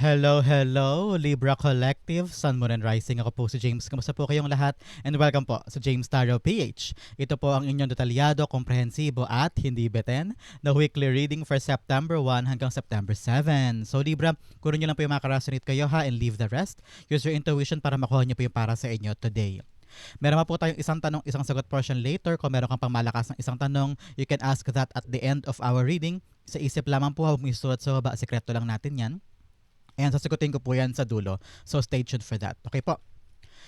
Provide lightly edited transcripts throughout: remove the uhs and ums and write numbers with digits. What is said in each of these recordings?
Hello, hello, Libra Collective, Sun, Moon, and Rising. Ako po si James. Kamusta po kayong lahat? And welcome po sa James Tarot PH. Ito po ang inyong detalyado, komprehensibo at hindi beten na weekly reading for September 1 hanggang September 7. So Libra, kunin nyo lang po yung mga karasanit kayo ha and leave the rest. Use your intuition para makuha nyo po yung para sa inyo today. Meron pa po tayong isang tanong, isang sagot portion later. Kung meron kang pangmalakas ng isang tanong, you can ask that at the end of our reading. Sa isip lamang po, huwag mo isulat sa baba. Sekreto lang natin yan. And sasagutin ko po yan sa dulo. So stay tuned for that. Okay po.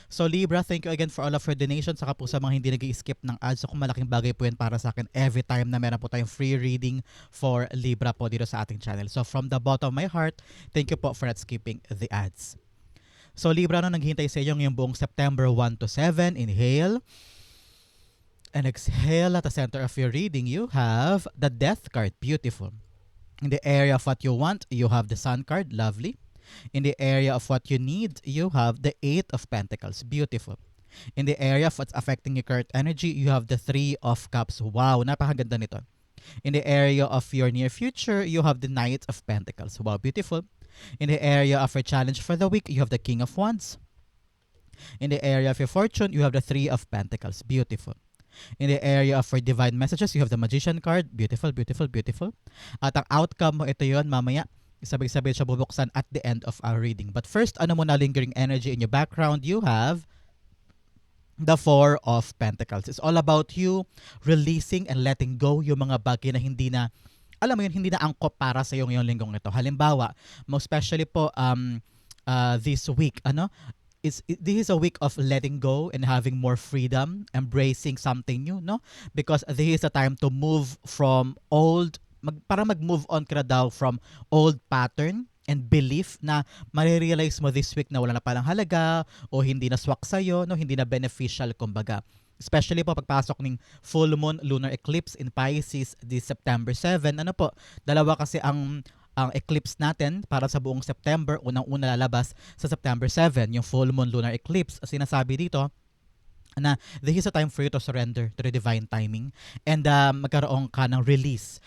So Libra, thank you again for all of your donations. Saka po sa mga hindi nag-i-skip ng ads. So kung malaking bagay po yan para sa akin every time na meron po tayong free reading for Libra po dito sa ating channel. So from the bottom of my heart, thank you po for not skipping the ads. So Libra, ano naghihintay sa iyo ngayong buong September 1 to 7? Inhale. And exhale. At the center of your reading, you have the Death card. Beautiful. In the area of what you want, you have the Sun card. Lovely. In the area of what you need, you have the Eight of Pentacles. Beautiful. In the area of what's affecting your current energy, you have the Three of Cups. Wow, napakaganda nito. In the area of your near future, you have the Knight of Pentacles. Wow, beautiful. In the area of your challenge for the week, you have the King of Wands. In the area of your fortune, you have the Three of Pentacles. Beautiful. In the area of your divine messages, you have the Magician card. Beautiful, beautiful, beautiful. At ang outcome mo, ito yon mamaya. Sabay-sabay siya bubuksan at the end of our reading. But first, ano muna lingering energy in your background? You have the Four of Pentacles. It's all about you releasing and letting go yung mga bagay na hindi na, alam mo yun, hindi na angkop para sa iyo ngayong linggong ito. Halimbawa, most especially po this week, this is a week of letting go and having more freedom, embracing something new, no? Because this is a time to move from parang mag-move on ka na daw from old pattern and belief na marirealize mo this week na wala na palang halaga o hindi na swak sa'yo, no? Hindi na beneficial, kumbaga. Especially po pagpasok ng full moon lunar eclipse in Pisces this September 7. Ano po, dalawa kasi ang eclipse natin para sa buong September, unang-una lalabas sa September 7, yung full moon lunar eclipse. Sinasabi dito na this is a time for you to surrender to the divine timing and magkaroon ka ng release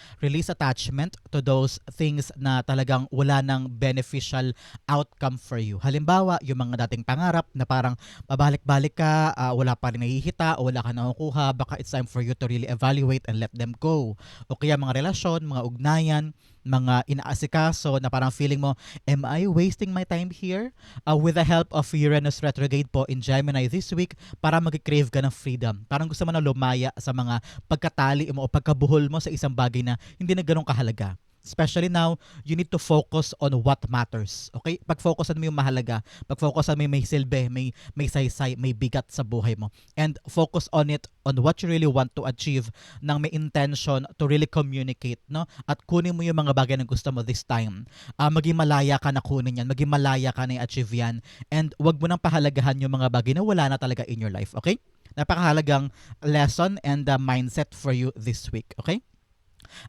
attachment to those things na talagang wala ng beneficial outcome for you. Halimbawa, yung mga dating pangarap na parang babalik-balik ka, wala pa rin nahihita o wala ka nakukuha, baka it's time for you to really evaluate and let them go. O kaya mga relasyon, mga ugnayan, mga inaasikaso na parang feeling mo, am I wasting my time here? With the help of Uranus retrograde po in Gemini this week, para mag-crave ka ng freedom. Parang gusto mo na lumaya sa mga pagkatali mo o pagkabuhol mo sa isang bagay na hindi na ganun kahalaga. Especially now, you need to focus on what matters. Okay? Pag-focusan mo yung mahalaga. Pag-focusan mo yung may silbi, may saysay, may bigat sa buhay mo. And focus on it, on what you really want to achieve nang may intention to really communicate, no? At kunin mo yung mga bagay na gusto mo this time. Maging malaya ka na kunin yan. Maging malaya ka na i-achieve yan. And wag mo nang pahalagahan yung mga bagay na wala na talaga in your life. Okay? Napakahalagang lesson and mindset for you this week. Okay?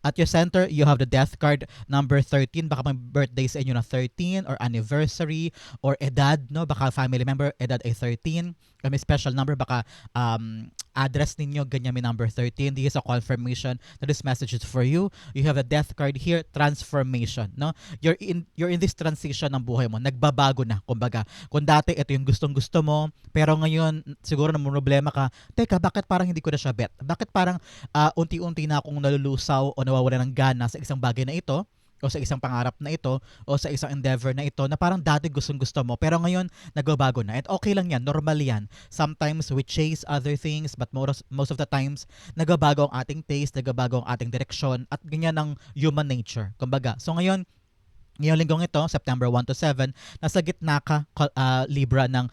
At your center, you have the Death card, number 13. Baka may birthday sa inyo na 13 or anniversary or edad, no? Baka family member, edad ay 13. Or may special number, baka address ninyo, ganyan may number 13. This is a confirmation that this message is for you. You have the Death card here, transformation, no? You're in this transition ng buhay mo. Nagbabago na, kumbaga. Kung dati ito yung gustong-gusto mo, pero ngayon siguro na problema ka, teka, bakit parang hindi ko na siya bet? Bakit parang unti-unti na akong nalulusaw o nawawala ng gana sa isang bagay na ito o sa isang pangarap na ito o sa isang endeavor na ito na parang dati gustong-gusto mo pero ngayon nagbabago na. At okay lang yan, normal yan. Sometimes we chase other things but most of the times nagbabago ang ating taste, nagbabago ang ating direksyon at ganyan ang human nature. Kumbaga, so ngayong linggong ito, September 1 to 7, nasa gitna ka, Libra, ng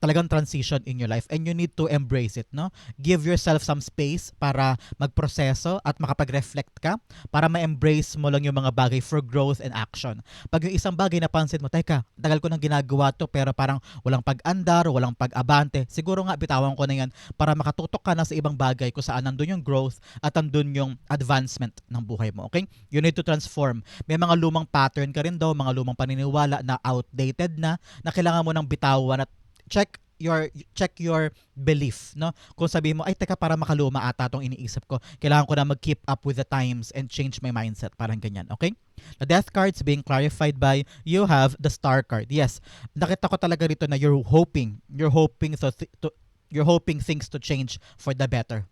talagang transition in your life and you need to embrace it, no? Give yourself some space para magproseso at makapag-reflect ka para ma-embrace mo lang yung mga bagay for growth and action. Pag yung isang bagay napansin mo, teka, tagal ko nang ginagawa to pero parang walang pag-andar, walang pag-abante, siguro nga bitawan ko na yan para makatutok ka na sa ibang bagay kung saan nandun yung growth at nandun yung advancement ng buhay mo, okay? You need to transform. May mga lumang pattern ka rin daw, mga lumang paniniwala na outdated na kailangan mo ng bitawan at check your belief, no? Kung sabihin mo, ay teka, para makaluma ata tong iniisip ko, kailangan ko na mag-keep up with the times and change my mindset, parang ganyan, okay? The death cards being clarified by you have the star card. Yes, nakita ko talaga rito na you're hoping things to change for the better.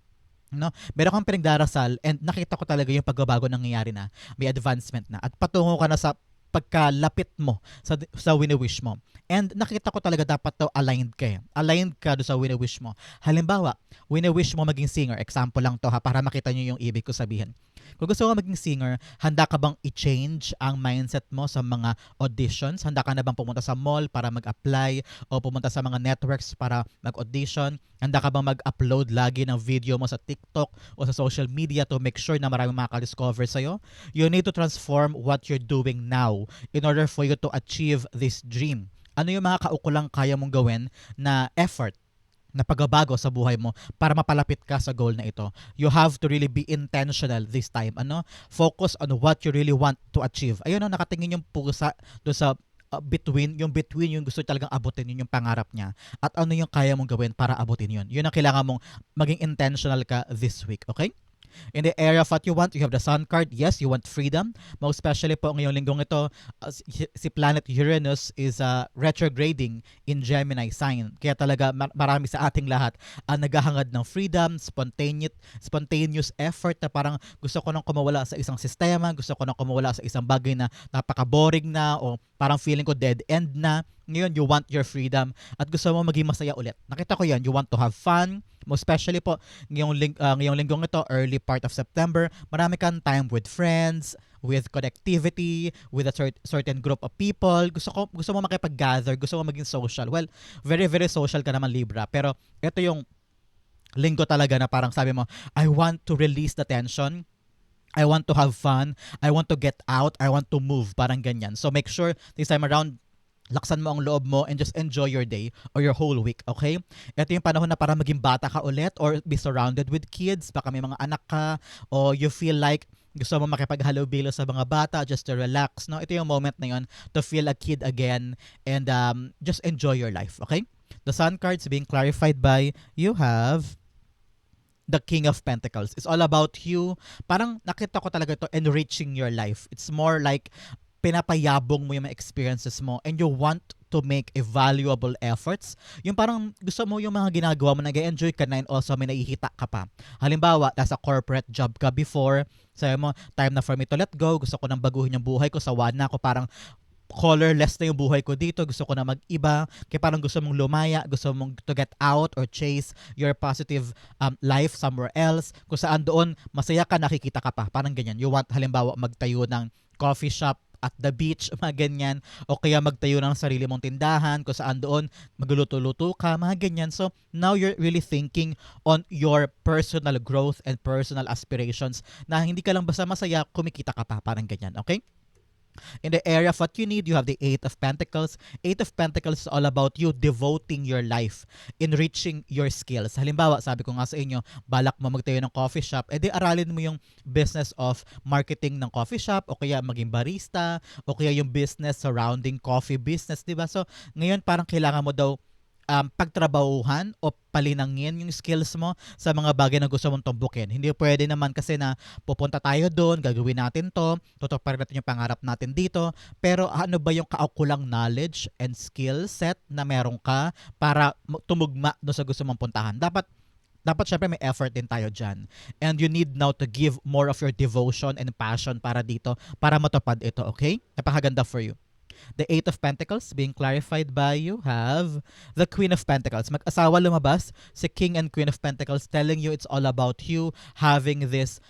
No? Meron kang pinagdarasal and nakita ko talaga yung pagbabago nangyayari na, may advancement na at patungo ka na sa pagkalapit mo sa wini-wish mo. And nakita ko talaga dapat daw aligned ka. Aligned ka do sa wini-wish mo. Halimbawa, wini-wish mo maging singer. Example lang to ha, para makita nyo yung ibig ko sabihin. Kung gusto mo maging singer, handa ka bang i-change ang mindset mo sa mga auditions? Handa ka na bang pumunta sa mall para mag-apply o pumunta sa mga networks para mag-audition? Handa ka bang mag-upload lagi ng video mo sa TikTok o sa social media to make sure na maraming makaka-discover sa'yo? You need to transform what you're doing now in order for you to achieve this dream. Ano yung mga kaukulang kaya mong gawin na effort, na pagbabago sa buhay mo para mapalapit ka sa goal na ito? You have to really be intentional this time. Focus on what you really want to achieve. Ayun, nakatingin yung pusa do sa between yung gusto talagang abutin, yun yung pangarap niya. At ano yung kaya mong gawin para abutin yun. Yun ang kailangan mong maging intentional ka this week, okay? In the area of what you want, you have the Sun card. Yes, you want freedom. Most especially po ngayong linggong ito, si planet Uranus is retrograding in Gemini sign. Kaya talaga marami sa ating lahat ang naghahangad ng freedom, spontaneous effort na parang gusto ko nang kumawala sa isang sistema, gusto ko nang kumawala sa isang bagay na napaka-boring na o parang feeling ko dead end na. Ngayon, you want your freedom at gusto mo maging masaya ulit. Nakita ko yan. You want to have fun. Most especially po, ngayong linggong ito, early part of September, marami kang time with friends, with connectivity, with a certain group of people. Gusto mo makipag-gather, gusto mo maging social. Well, very, very social ka naman, Libra. Pero ito yung linggo talaga na parang sabi mo, I want to release the tension. I want to have fun. I want to get out. I want to move. Parang ganyan. So make sure this time around, laksan mo ang loob mo and just enjoy your day or your whole week, okay? Ito yung panahon na para maging bata ka ulit or be surrounded with kids. Baka may mga anak ka o you feel like gusto mo makipaghalubilo sa mga bata just to relax, no? Ito yung moment na yun to feel a kid again and just enjoy your life, okay? The Sun cards being clarified by you have the King of Pentacles. It's all about you. Parang nakita ko talaga ito, enriching your life. It's more like pinapayabong mo yung mga experiences mo and you want to make a valuable efforts. Yung parang gusto mo yung mga ginagawa mo, nag-enjoy ka na and also may nakikita ka pa. Halimbawa, nasa corporate job ka before, sabi mo, time na for me to let go, gusto ko nang baguhin yung buhay ko, sawa na ako, parang colorless na yung buhay ko dito, gusto ko na mag-iba, kaya parang gusto mong lumaya, gusto mong to get out or chase your positive life somewhere else, kung saan doon masaya ka, nakikita ka pa, parang ganyan. You want halimbawa magtayo ng coffee shop at the beach, mga ganyan, o kaya magtayo ng sarili mong tindahan kung saan doon magluluto-luto ka, mga ganyan. So now you're really thinking on your personal growth and personal aspirations na hindi ka lang basta masaya, kumikita ka pa, parang ganyan, okay? In the area of what you need, you have the Eight of Pentacles. Eight of Pentacles is all about you devoting your life, enriching your skills. Halimbawa, sabi ko nga sa inyo, balak mo magtayo ng coffee shop, edi aralin mo yung business of marketing ng coffee shop o kaya maging barista o kaya yung business surrounding coffee business, di ba? So, ngayon parang kailangan mo daw pagtrabahuhan o palinangin yung skills mo sa mga bagay na gusto mong tumbukin. Hindi pwede naman kasi na pupunta tayo doon, gagawin natin to, tutuparin natin yung pangarap natin dito, pero ano ba yung kaukulang knowledge and skill set na meron ka para tumugma doon sa gusto mong puntahan. Dapat syempre may effort din tayo dyan. And you need now to give more of your devotion and passion para dito, para matupad ito, okay? Napakaganda for you. The Eight of Pentacles being clarified by you have the Queen of Pentacles. Mag-asawa lumabas, si King and Queen of Pentacles telling you it's all about you having this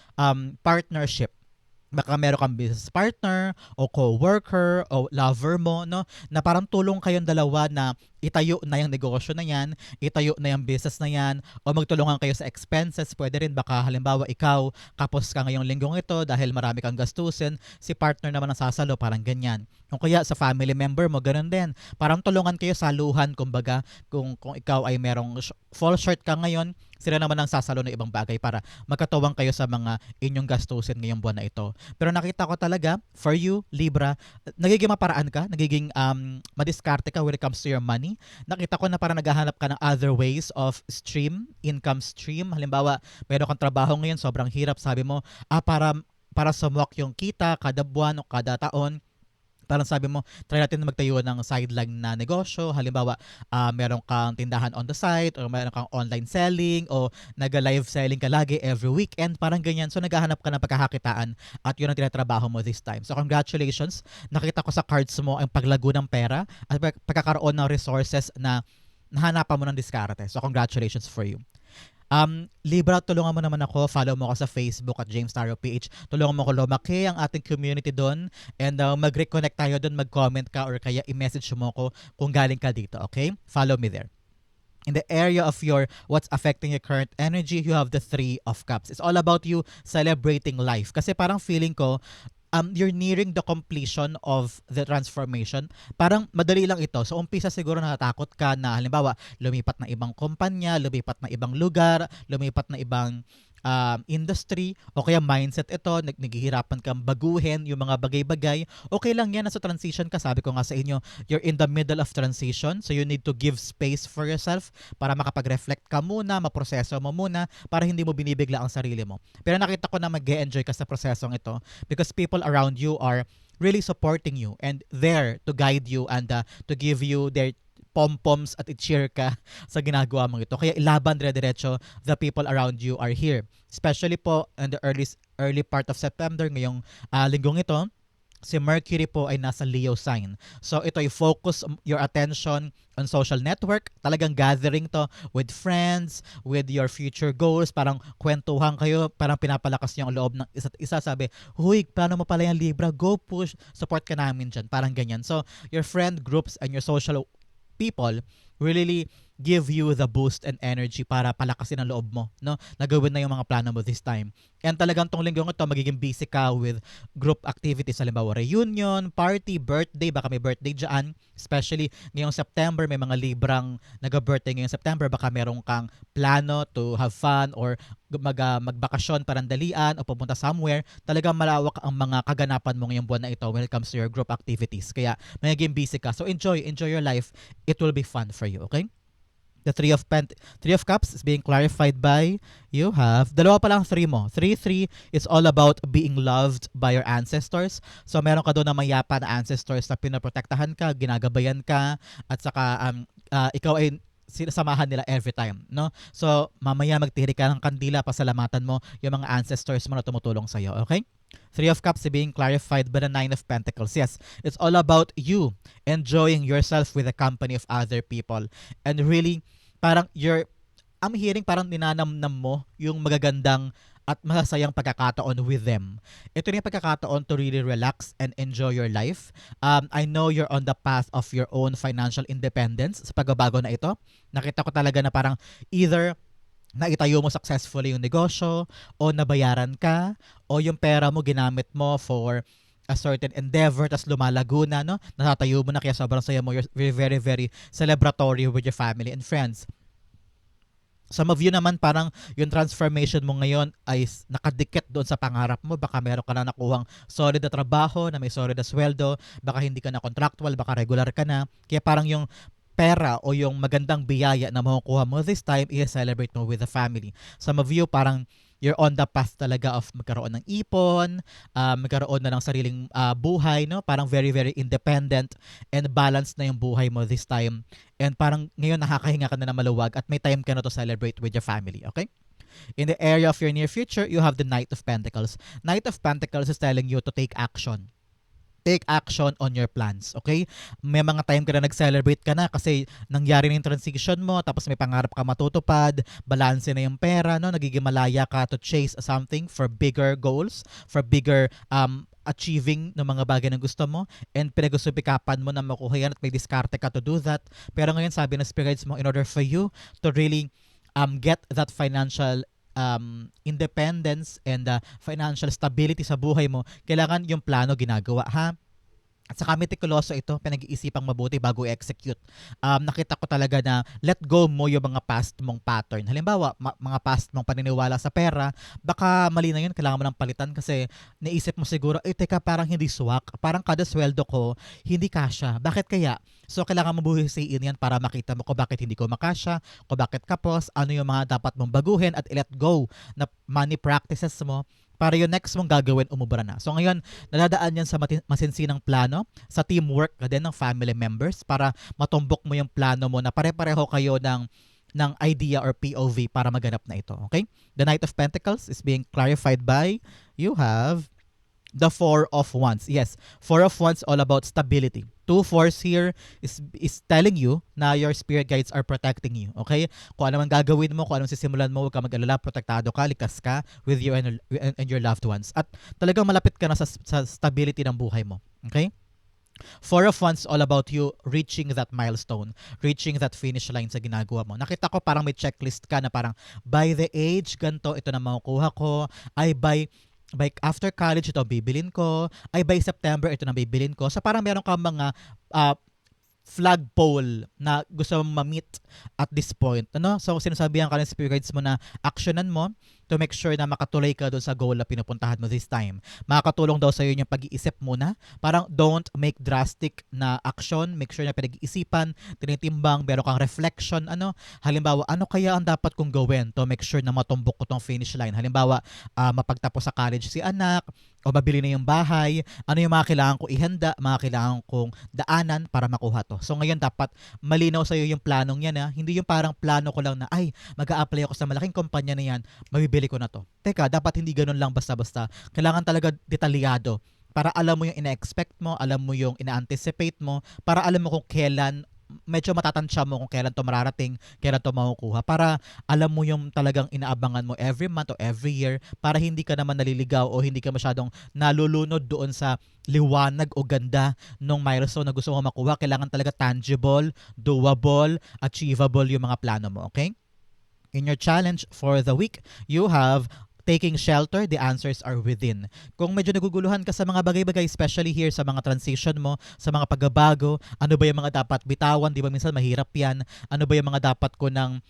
partnership. Baka meron kang business partner o co-worker o lover mo, no? Na parang tulong kayong dalawa na itayo na yung negosyo na yan, itayo na yung business na yan, o magtulungan kayo sa expenses. Pwede rin baka halimbawa ikaw, kapos ka ngayong linggong ito dahil marami kang gastusin, si partner naman ang sasalo, parang ganyan. Kung kaya sa family member mo, ganun din. Parang tulungan kayo saluhan, kumbaga, kung ikaw ay merong fall short ka ngayon, sila naman ang sasalo ng ibang bagay para magkatuwang kayo sa mga inyong gastusin ngayong buwan na ito. Pero nakita ko talaga, for you, Libra, nagiging maparaan ka, nagiging madiskarte ka when it comes to your money. Nakita ko na parang naghahanap ka ng other ways of income stream. Halimbawa, meron kang trabaho ngayon, sobrang hirap, sabi mo, para sumwak yung kita kada buwan o kada taon, parang sabi mo, try natin na magtayo ng sideline na negosyo. Halimbawa, meron kang tindahan on the side or meron kang online selling o nag-live selling ka lagi every weekend. Parang ganyan. So, naghahanap ka ng pagkakakitaan at yun ang tinatrabaho mo this time. So, congratulations. Nakita ko sa cards mo ang paglago ng pera at pagkakaroon ng resources na nahanapan mo ng diskarte. So, congratulations for you. Libra, tulungan mo naman ako. Follow mo ako sa Facebook at James Taro PH. Tulungan mo ako lumaki ang ating community doon. And mag-reconnect tayo doon, mag-comment ka or kaya i-message mo ako kung galing ka dito. Okay? Follow me there. In the area of your what's affecting your current energy, you have the Three of Cups. It's all about you celebrating life. Kasi parang feeling ko, you're nearing the completion of the transformation. Parang madali lang ito. So, umpisa siguro natatakot ka na halimbawa, lumipat na ibang kumpanya, lumipat na ibang lugar, lumipat na ibang industry, o kaya mindset ito, naghihirapan kang baguhin yung mga bagay-bagay. Okay lang yan, nasa transition ka. Sabi ko nga sa inyo, you're in the middle of transition, so you need to give space for yourself para makapag-reflect ka muna, maproseso mo muna, para hindi mo binibigla ang sarili mo. Pero nakita ko na mag-e-enjoy ka sa prosesong ito because people around you are really supporting you and there to guide you and to give you their pom-poms at i-cheer ka sa ginagawa mong ito. Kaya ilaban dire-diretso, the people around you are here. Especially po in the early part of September, ngayong linggong ito, si Mercury po ay nasa Leo sign. So ito ay focus your attention on social network, talagang gathering to with friends, with your future goals, parang kwentuhan kayo, parang pinapalakas niyo ang loob ng isa't isa. Sabi, huy, plano mo pala yung Libra, go push, support ka namin dyan, parang ganyan. So your friend groups and your social people really give you the boost and energy para palakasin ang loob mo, no? Nagawin na yung mga plano mo this time. And talagang tong linggong ito, magiging busy ka with group activities. Halimbawa, reunion, party, birthday, baka may birthday dyan. Especially ngayong September, may mga Librang nag-birthday ngayong September. Baka meron kang plano to have fun or magbakasyon, parandalian o pupunta somewhere. Talagang malawak ang mga kaganapan mo ngayong buwan na ito when it comes to your group activities. Kaya magiging busy ka. So enjoy your life. It will be fun for you, okay? The Three of Cups is being clarified by you have dalawa pa lang three mo. 3 is all about being loved by your ancestors. So meron ka doon na mayapa na ancestors na pinoprotektahan ka, ginagabayan ka, at saka ikaw ay sinasamahan nila every time, no? So mamaya magtiri ka ng kandila, pasalamatan mo yung mga ancestors mo na tumutulong sa iyo, okay? Three of Cups is being clarified by the Nine of Pentacles. Yes, it's all about you enjoying yourself with the company of other people. And really, parang I'm hearing parang ninanamnam mo yung magagandang at masasayang pagkakataon with them. Ito rin yung pagkakataon to really relax and enjoy your life. I know you're on the path of your own financial independence sa pagbabago na ito. Nakita ko talaga na parang either naitayo mo successfully yung negosyo o nabayaran ka o yung pera mo ginamit mo for a certain endeavor tas lumalago na, no? Natatayo mo na kaya sobrang saya mo. You're very, very, very celebratory with your family and friends. Some of you naman parang yung transformation mo ngayon ay nakadikit doon sa pangarap mo. Baka meron ka na nakuhang solid na trabaho, na may solid na sweldo, baka hindi ka na contractual, baka regular ka na. Kaya parang yung pera o yung magandang biyaya na makukuha mo this time, i-celebrate mo with the family. Some of you parang you're on the path talaga of magkaroon ng ipon, magkaroon na ng sariling buhay, no? Parang very, very independent and balanced na yung buhay mo this time. And parang ngayon nakakahinga ka na maluwag at may time ka na to celebrate with your family, okay? In the area of your near future, you have the Knight of Pentacles. Knight of Pentacles is telling you to take action. Take action on your plans, okay? May mga time ka na nag-celebrate ka na kasi nangyari na yung transition mo, tapos may pangarap ka matutupad, balanse na yung pera, no? Nagiging malaya ka to chase something for bigger goals, for bigger achieving ng mga bagay na gusto mo, and pinagusupikapan mo na makuha yan at may diskarte ka to do that. Pero ngayon sabi ng spirits mo, in order for you to really get that financial independence and financial stability sa buhay mo, kailangan yung plano ginagawa, ha? At saka meticuloso ito, pinag-iisipang mabuti bago i-execute. Nakita ko talaga na let go mo yung mga past mong pattern. Halimbawa, mga past mong paniniwala sa pera, baka mali na yun, kailangan mo ng palitan kasi naisip mo siguro, teka, parang hindi swak. Parang kada sweldo ko, hindi kasya. Bakit kaya? So, kailangan mo buhisiin yan para makita mo kung bakit hindi ko makasya, kung bakit kapos, ano yung mga dapat mong baguhin at i-let go na money practices mo para yung next mong gagawin umubra na. So ngayon, nadadaan yan sa masinsinang plano, sa teamwork na din ng family members para matumbok mo yung plano mo na pare-pareho kayo ng idea or POV para maganap na ito. Okay? The Knight of Pentacles is being clarified by you have the Four of Wands. Yes, Four of Wands all about stability. Two fours here is telling you na your spirit guides are protecting you. Okay? Kung ano man gagawin mo, kung anong sisimulan mo, huwag ka mag-alala, protektado ka, likas ka with you and your loved ones. At talagang malapit ka na sa stability ng buhay mo. Okay? Four of Wands all about you reaching that milestone, reaching that finish line sa ginagawa mo. Nakita ko parang may checklist ka na parang by the age ganto ito na makukuha ko, ay by after college ito bibilin ko, ay by September ito na bibilin ko. So parang meron kang mga uh, flagpole na gusto mong ma-meet at this point. Ano? So sinasabihan ka ng spirit guides mo na actionan mo to make sure na makatuloy ka doon sa goal na pinupuntahan mo this time. Makakatulong daw sa iyo yung pag-iisip muna. Parang don't make drastic na action. Make sure na pinag-iisipan, tinitimbang, meron kang reflection. Ano? Halimbawa, ano kaya ang dapat kong gawin to make sure na matumbok ko tong finish line? Halimbawa, mapagtapos sa college si anak, o mabili na yung bahay, ano yung mga kailangan ko ihanda, mga kailangan kong daanan para makuha to. So ngayon dapat malinaw sa iyo yung planong yan. Hindi yung parang plano ko lang na, ay, mag-a-apply ako sa malaking kumpanya na yan, mabibili ko na to. Teka, dapat hindi ganun lang basta-basta. Kailangan talaga detalyado para alam mo yung ina-expect mo, alam mo yung ina-anticipate mo, para alam mo kung kailan medyo matatansya mo kung kailan to mararating, kailan to makukuha, para alam mo yung talagang inaabangan mo every month o every year, para hindi ka naman naliligaw o hindi ka masyadong nalulunod doon sa liwanag o ganda ng milestone na gusto mo makuha. Kailangan talaga tangible, doable, achievable yung mga plano mo, okay? In your challenge for the week, you have taking shelter, the answers are within. Kung medyo naguguluhan ka sa mga bagay-bagay, especially here sa mga transition mo, sa mga pagbabago, ano ba yung mga dapat bitawan? Di ba minsan mahirap yan? Ano ba yung mga dapat ko nang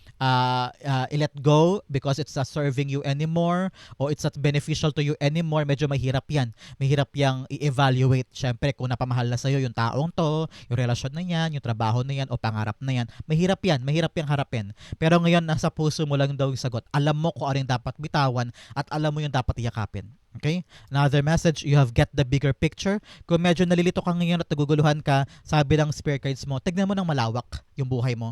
i-let go because it's not serving you anymore or it's not beneficial to you anymore? Medyo mahirap yan. Mahirap yang i-evaluate. Siyempre, kung napamahal na sa'yo yung taong to, yung relasyon na yan, yung trabaho na yan, o pangarap na yan, mahirap yan. Mahirap yang harapin. Pero ngayon, nasa puso mo lang daw yung sagot. Alam mo kung ano yung dapat bitawan at alam mo yung dapat iyakapin. Okay? Another message, you have get the bigger picture. Kung medyo nalilito ka ngayon at naguguluhan ka, sabi ng spirit guides mo, tignan mo ng malawak yung buhay mo.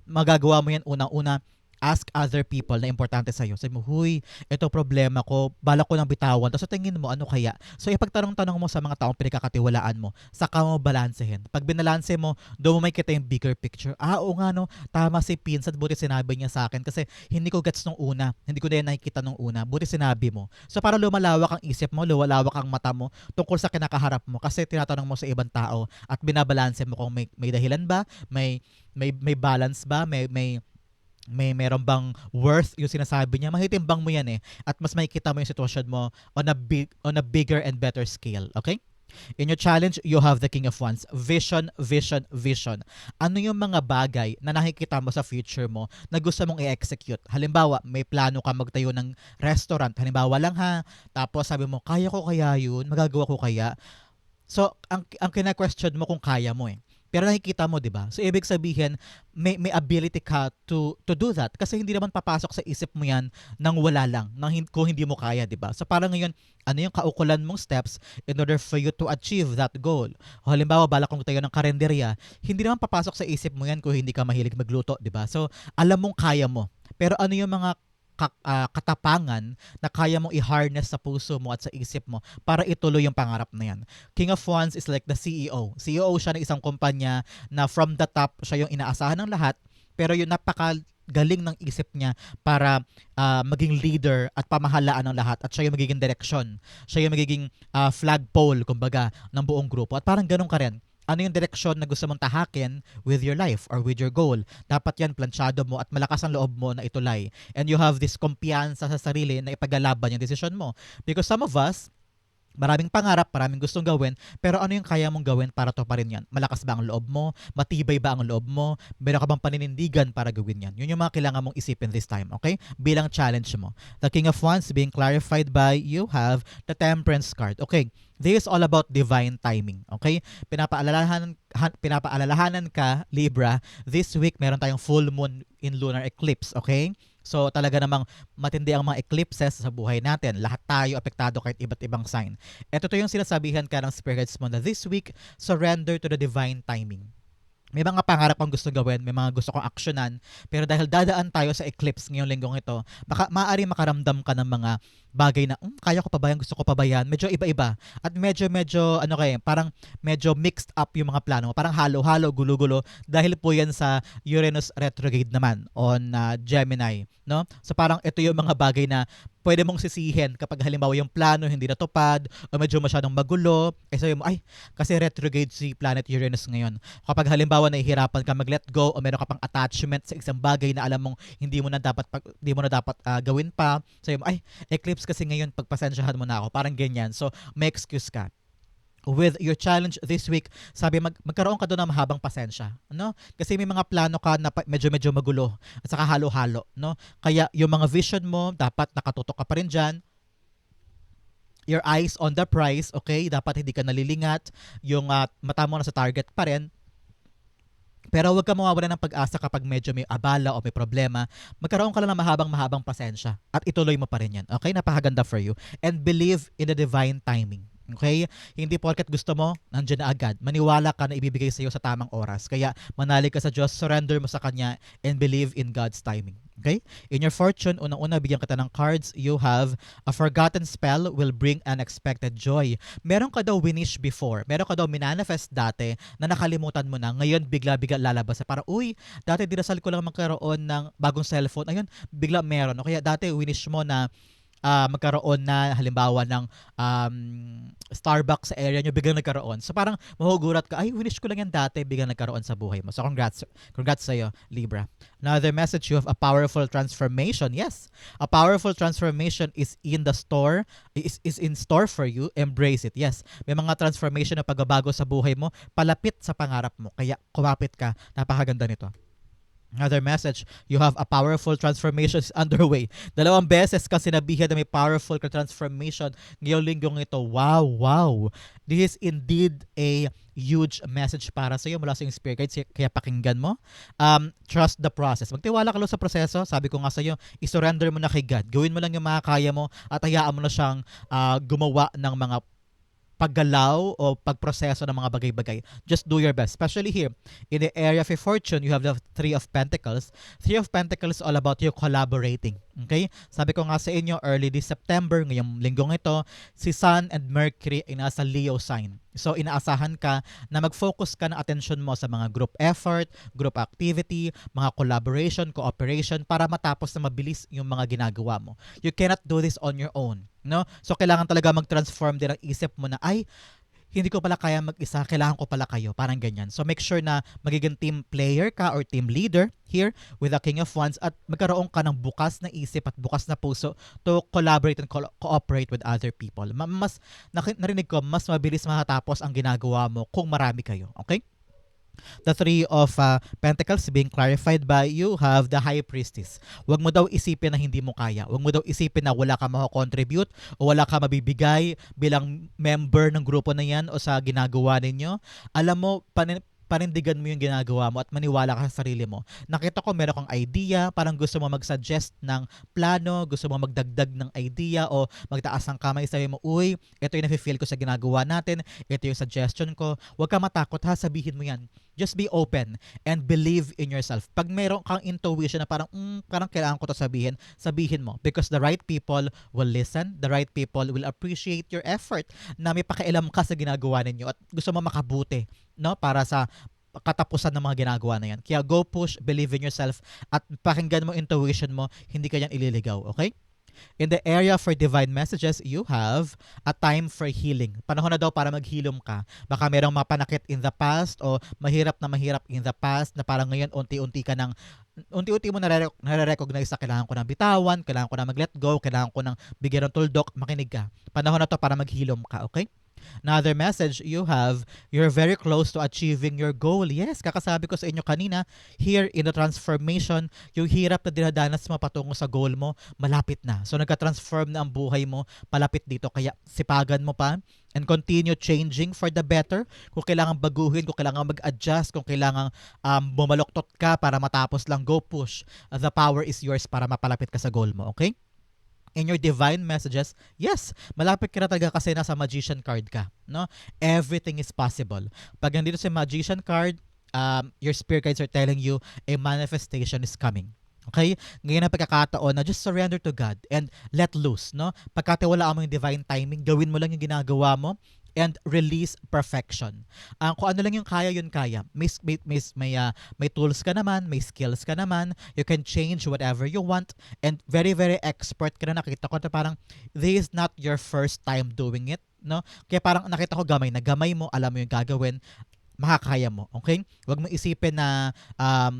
Magagawa mo yan unang-una, ask other people na importante sa'yo. Sabi mo, huy, ito problema ko, bala ko ng bitawan. Tapos tingin mo, ano kaya? So ipagtanong-tanong mo sa mga taong pinagkakatiwalaan mo, saka mo balansehin. Pag binalanse mo, doon mo may kita yung bigger picture. Oo nga no, tama si Pinsan, buti sinabi niya sa akin kasi hindi ko gets nung una, hindi ko na yan nakikita nung una, buti sinabi mo. So para lumalawak ang isip mo, lumalawak ang mata mo tungkol sa kinakaharap mo kasi tinatanong mo sa ibang tao at binabalanse mo kung may dahilan ba, may balance ba, may meron bang worth yung sinasabi niya, mahitimbang mo yan at mas makikita mo yung sitwasyon mo on a bigger and better scale. Okay? In your challenge, you have the King of Wands. Vision, vision, vision. Ano yung mga bagay na nakikita mo sa future mo na gusto mong i-execute? Halimbawa, may plano ka magtayo ng restaurant. Halimbawa lang tapos sabi mo, kaya ko kaya yun? Magagawa ko kaya? So, ang kina-question mo kung kaya mo Pero nakikita mo, 'di ba? So ibig sabihin, may ability ka to do that kasi hindi naman papasok sa isip mo 'yan nang wala lang, kung hindi mo kaya, 'di ba? So parang ngayon, ano yung kaukulan mong steps in order for you to achieve that goal? O halimbawa, balak kong tayo ng karenderya, hindi naman papasok sa isip mo 'yan kung hindi ka mahilig magluto, 'di ba? So alam mong kaya mo. Pero ano yung mga katapangan na kaya mong i-harness sa puso mo at sa isip mo para ituloy yung pangarap na yan. King of Wands is like the CEO. CEO siya ng isang kumpanya na from the top, siya yung inaasahan ng lahat, pero yung napakagaling ng isip niya para maging leader at pamahalaan ng lahat at siya yung magiging direksyon. Siya yung magiging flagpole, kumbaga, ng buong grupo. At parang ganun ka rin. Ano yung direksyon na gusto mong tahakin with your life or with your goal? Dapat yan, plansyado mo at malakas ang loob mo na itulay. And you have this kumpiyansa sa sarili na ipagalaban yung desisyon mo. Because some of us, Maraming pangarap, maraming gustong gawin, pero ano yung kaya mong gawin para tuparin yan? Malakas ba ang loob mo? Matibay ba ang loob mo? Meron ka bang paninindigan para gawin yan? Yun yung mga kailangan mong isipin this time, okay? Bilang challenge mo. The King of Wands being clarified by you have the Temperance card. Okay, this is all about divine timing, okay? Pinapaalalahanan ka, Libra, this week meron tayong full moon in lunar eclipse, okay? So talaga namang matindi ang mga eclipses sa buhay natin. Lahat tayo apektado kahit iba't ibang sign. Ito to yung sinasabihan ka ng spirit guides mo na this week, surrender to the divine timing. May mga pangarap kang gusto gawin, may mga gusto kong aksyonan, pero dahil dadaan tayo sa eclipse ngayong linggong ito, maaari makaramdam ka ng mga bagay na, kaya ko pa ba yan, gusto ko pa ba yan? Medyo iba-iba. At medyo, parang medyo mixed up yung mga plano mo. Parang halo-halo, gulo-gulo, dahil po yan sa Uranus retrograde naman on Gemini. No? So parang ito yung mga bagay na pwede mong sisihin kapag halimbawa yung plano hindi natupad o medyo masyadong magulo. Sabi mo, ay, kasi retrograde si planet Uranus ngayon. Kapag halimbawa nahihirapan ka mag-let go o meron ka pang attachment sa isang bagay na alam mong hindi mo na dapat gawin pa. Sabi mo, ay, eclipse kasi ngayon, pagpasensyahan mo na ako. Parang ganyan. So, may excuse ka. With your challenge this week, sabi magkaroon ka doon ng mahabang pasensya, no? Kasi may mga plano ka na medyo magulo at saka halo-halo, no? Kaya yung mga vision mo, dapat nakatutok ka pa rin diyan. Your eyes on the prize, okay? Dapat hindi ka nalilingat, yung mata mo na sa target pa rin. Pero huwag ka mawawala ng pag-asa kapag medyo may abala o may problema. Magkaroon ka lang ng mahabang pasensya at ituloy mo pa rin yan. Okay? Napakaganda for you. And believe in the divine timing. Okay? Hindi porket gusto mo, nandiyan na agad. Maniwala ka na ibibigay sa iyo sa tamang oras. Kaya manalig ka sa Diyos, surrender mo sa Kanya, and believe in God's timing. Okay? In your fortune, unang-una, bigyan kita ng cards. You have a forgotten spell will bring unexpected joy. Meron ka daw winish before. Meron ka daw minanifest dati na nakalimutan mo na. Ngayon, bigla-bigla lalabas. Para, dati dinasal ko lang magkaroon ng bagong cellphone. Ayun, bigla meron. O kaya dati winish mo na magkaroon na halimbawa ng Starbucks sa area nyo, biglang nagkaroon. So parang mahugurat ka, ay, winish ko lang yan dati, biglang nagkaroon sa buhay mo. So congrats sa'yo, Libra. Another message, you have a powerful transformation. Yes, a powerful transformation is in the store, is in store for you. Embrace it. Yes, may mga transformation na pagbabago sa buhay mo, palapit sa pangarap mo. Kaya kumapit ka. Napakaganda nito. Another message, you have a powerful transformation is underway. 2 beses ka sinabihan na may powerful transformation ngayong linggong ito. Wow. This is indeed a huge message para sa iyo mula sa iyong spirit guides, kaya pakinggan mo. Trust the process. Magtiwala ka lang sa proseso. Sabi ko nga sa iyo, isurrender mo na kay God. Gawin mo lang yung mga kaya mo at hayaan mo na siyang gumawa ng mga paggalaw o pagproseso ng mga bagay-bagay. Just do your best. Especially here, in the area of fortune, you have the Three of Pentacles. Three of Pentacles is all about you collaborating. Okay? Sabi ko nga sa inyo, early this September, ngayong linggong ito, si Sun and Mercury ay nasa Leo sign. So, inaasahan ka na mag-focus ka ng attention mo sa mga group effort, group activity, mga collaboration, cooperation, para matapos na mabilis yung mga ginagawa mo. You cannot do this on your own. No? So, kailangan talaga mag-transform din ang isip mo na, ay, hindi ko pala kaya mag-isa, kailangan ko pala kayo. Parang ganyan. So, make sure na magiging team player ka or team leader here with the King of Wands at magkaroon ka ng bukas na isip at bukas na puso to collaborate and cooperate with other people. Narinig ko, mas mabilis matapos ang ginagawa mo kung marami kayo. Okay? The Three of Pentacles being clarified by you have the High Priestess. Huwag mo daw isipin na hindi mo kaya. Huwag mo daw isipin na wala ka mako-contribute o wala ka mabibigay bilang member ng grupo na yan o sa ginagawa ninyo. Alam mo, panindigan mo yung ginagawa mo at maniwala ka sa sarili mo. Nakita ko meron kang idea, parang gusto mo mag-suggest ng plano, gusto mo magdagdag ng idea o magtaas ng kamay, sabi mo, ito yung nafe-feel ko sa ginagawa natin, ito yung suggestion ko. Huwag ka matakot ha, sabihin mo yan. Just be open and believe in yourself. Pag meron kang intuition na parang kailangan ko to sabihin mo. Because the right people will listen, the right people will appreciate your effort na may pakialam ka sa ginagawa ninyo at gusto mo makabuti, no? Para sa katapusan ng mga ginagawa na yan. Kaya go push, believe in yourself at pakinggan mo intuition mo, hindi ka yan ililigaw, okay? In the area for divine messages, you have a time for healing. Panahon na daw para maghilom ka. Baka merong mapanakit in the past o mahirap in the past na parang ngayon unti-unti ka nang unti-unti mo nare-recognize na kailangan ko ng bitawan, kailangan ko na mag-let go, kailangan ko ng bigyan ng tuldok, makinig ka. Panahon na to para maghilom ka, okay? Another message you have, you're very close to achieving your goal. Yes, kakasabi ko sa inyo kanina, here in the transformation, yung hirap na dinadanas mo patungo sa goal mo, malapit na. So nagka-transform na ang buhay mo, palapit dito. Kaya sipagan mo pa and continue changing for the better. Kung kailangan baguhin, kung kailangan mag-adjust, kung kailangan bumaloktot ka para matapos lang, go push. The power is yours para mapalapit ka sa goal mo, okay? In your divine messages, yes, malapit ka na talaga kasi nasa magician card ka, no? Everything is possible. Pag nandito sa magician card, your spirit guides are telling you a manifestation is coming. Okay? Ngayon ang pagkakataon na just surrender to God and let loose, no? Pagkatiwalaan mo yung divine timing, gawin mo lang yung ginagawa mo and release perfection. Kung ano lang yung kaya, yun kaya. May tools ka naman, may skills ka naman, you can change whatever you want, and very, very expert ka na. Nakita ko na parang this is not your first time doing it, no? Kaya parang nakita ko gamay na gamay mo, alam mo yung gagawin, makakaya mo, okay? Huwag mo isipin na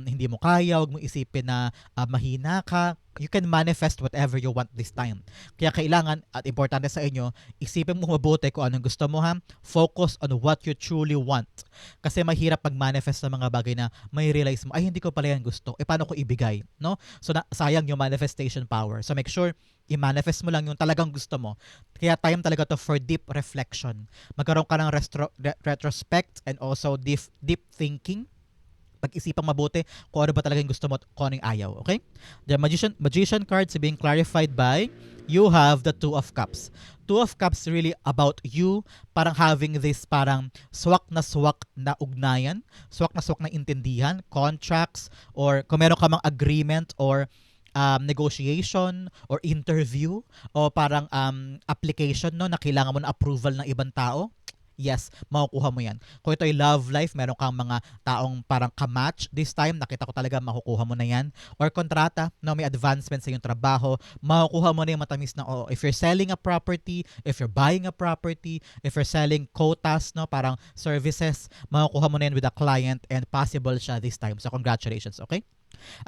hindi mo kaya, huwag mo isipin na mahina ka. You can manifest whatever you want this time. Kaya kailangan, at importante sa inyo, isipin mo mabuti kung anong gusto mo, ha? Focus on what you truly want. Kasi mahirap pag-manifest ng mga bagay na may realize mo, ay hindi ko pala yan gusto. Paano ko ibigay? No? So sayang yung manifestation power. So make sure i-manifest mo lang yung talagang gusto mo. Kaya time talaga to for deep reflection. Magkaroon ka ng retrospect and also deep thinking. Pag-isipang mabuti kung ano ba talaga yung gusto mo at kung ano yung ayaw. Okay? The magician cards being clarified by you have the Two of Cups. Two of Cups really about you parang having this parang swak na ugnayan, swak na intindihan, contracts, or kung meron ka mang agreement or negotiation or interview o parang application, no, na kailangan mo na approval ng ibang tao. Yes, makukuha mo yan. Kung ito ay love life, meron kang mga taong parang kamatch this time, nakita ko talaga makukuha mo na yan. Or kontrata, no, may advancement sa iyong trabaho, makukuha mo na yung matamis na, oh, if you're selling a property, if you're buying a property, if you're selling quotas, no, parang services, makukuha mo na yan with a client and possible siya this time. So congratulations, okay?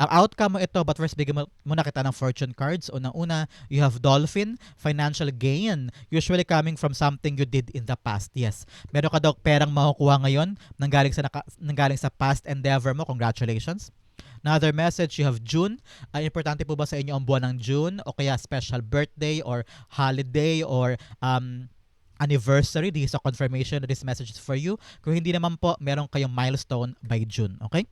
Ang outcome mo ito, but first bigyan mo muna kita ng fortune cards. Unang-una, you have dolphin, financial gain, usually coming from something you did in the past. Yes, meron ka daw perang makukuha ngayon nanggaling sa past endeavor mo. Congratulations. Another message, you have June. Importante po ba sa inyo ang buwan ng June o kaya special birthday or holiday or anniversary? This is a confirmation that this message is for you. Kung hindi naman po, meron kayong milestone by June. Okay?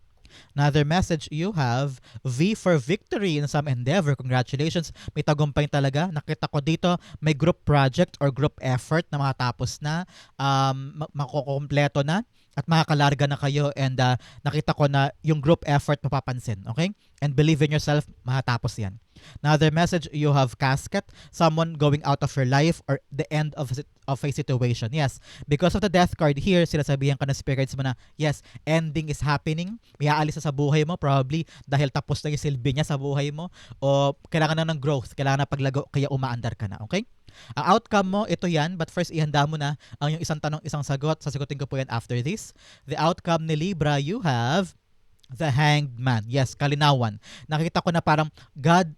Another message you have, V for victory in some endeavor. Congratulations. May tagumpay talaga. Nakita ko dito, may group project or group effort na matapos na, makukompleto na, at makakalarga na kayo, and nakita ko na yung group effort mapapansin. Okay? And believe in yourself, matapos yan. Another message, you have casket, someone going out of your life or the end of a situation. Yes, because of the death card here, sinasabihan ka ng spirits mo na, yes, ending is happening. May aalis na sa buhay mo, probably dahil tapos na yung silbi niya sa buhay mo, o kailangan na ng growth, kailangan na paglago, kaya umaandar ka na. Okay? Ang outcome mo, ito yan, but first ihanda mo na ang yung isang tanong, isang sagot. Sasagutin ko po yan after this. The outcome ni Libra, you have the Hanged Man. Yes, kalinawan. Nakita ko na parang, God,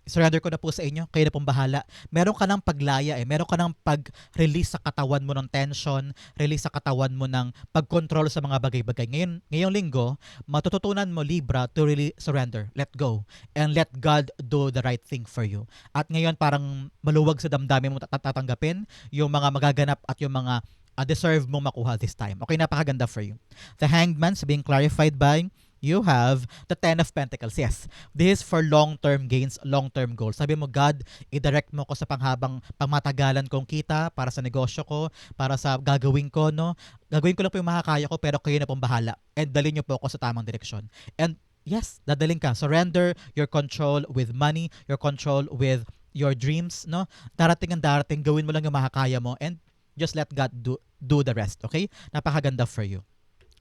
surrender ko na po sa inyo, kayo na pong bahala. Meron ka ng paglaya meron ka ng pag-release sa katawan mo ng tension, release sa katawan mo ng pag-control sa mga bagay-bagay. Ngayong linggo, matututunan mo, Libra, to really surrender, let go, and let God do the right thing for you. At ngayon, parang maluwag sa damdamin mo tatanggapin yung mga magaganap at yung mga deserve mong makuha this time. Okay, napakaganda for you. The Hanged Man being clarified by you have the Ten of Pentacles. Yes, this is for long-term gains, long-term goals. Sabi mo, God, i-direct mo ko sa pangmatagalan kong kita para sa negosyo ko, para sa gagawin ko, no? Gagawin ko lang po yung makakaya ko, pero kayo na pong bahala. And dalhin niyo po ako sa tamang direksyon. And yes, dadaling ka. Surrender your control with money, your control with your dreams, no? Darating, gawin mo lang yung makakaya mo, and just let God do the rest, okay? Napakaganda for you.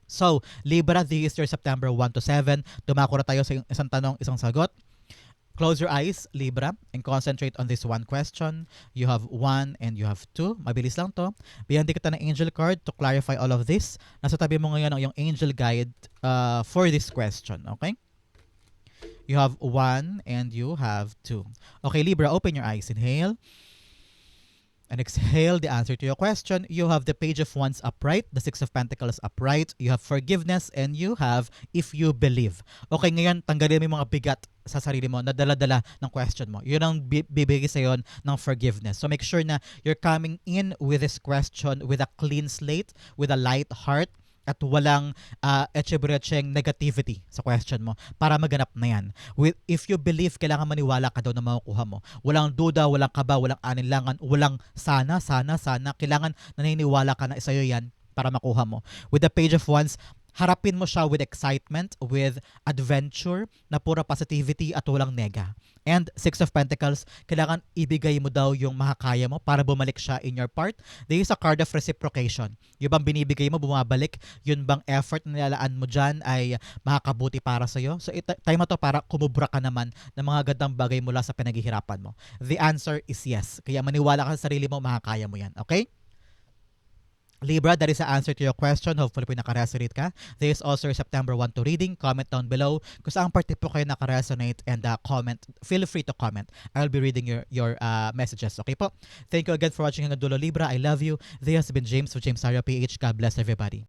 So, Libra, this is your September 1 to 7. Dumako na tayo sa isang tanong, isang sagot. Close your eyes, Libra, and concentrate on this one question. You have 1 and you have 2. Mabilis lang to. Bigyan din kita ng angel card to clarify all of this. Nasa tabi mo ngayon ang yung angel guide for this question, okay? You have 1 and you have 2. Okay, Libra, open your eyes. Inhale. And exhale the answer to your question. You have the Page of Wands upright, the Six of Pentacles upright, you have forgiveness, and you have if you believe. Okay, ngayon, tanggalin mo yung mga bigat sa sarili mo na dala-dala ng question mo. Yun ang bibigay sa'yo ng forgiveness. So make sure na you're coming in with this question with a clean slate, with a light heart, at walang etche-brecheng negativity sa question mo para maganap na yan. If you believe, kailangan maniwala ka daw na makukuha mo. Walang duda, walang kaba, walang aninlangan, walang sana. Kailangan naniniwala ka na sa'yo yan para makuha mo. With the Page of Wands, harapin mo siya with excitement, with adventure, na pura positivity at walang nega. And Six of Pentacles, kailangan ibigay mo daw yung makakaya mo para bumalik siya in your part. There is a card of reciprocation. Yung bang binibigay mo, bumabalik, yun bang effort na nilalaan mo dyan ay makakabuti para sa'yo. So time mo to para kumubra ka naman ng mga gandang bagay mula sa pinaghihirapan mo. The answer is yes. Kaya maniwala ka sa sarili mo, makakaya mo yan. Okay? Libra, that is the answer to your question. Hopefully po nakaresonate ka. There is also your September 1 to reading. Comment down below kung saan parte po kayo nakaresonate and comment. Feel free to comment. I'll be reading your messages. Okay po? Thank you again for watching hanggang dulo, Libra. I love you. This has been James of James Taro PH. God bless everybody.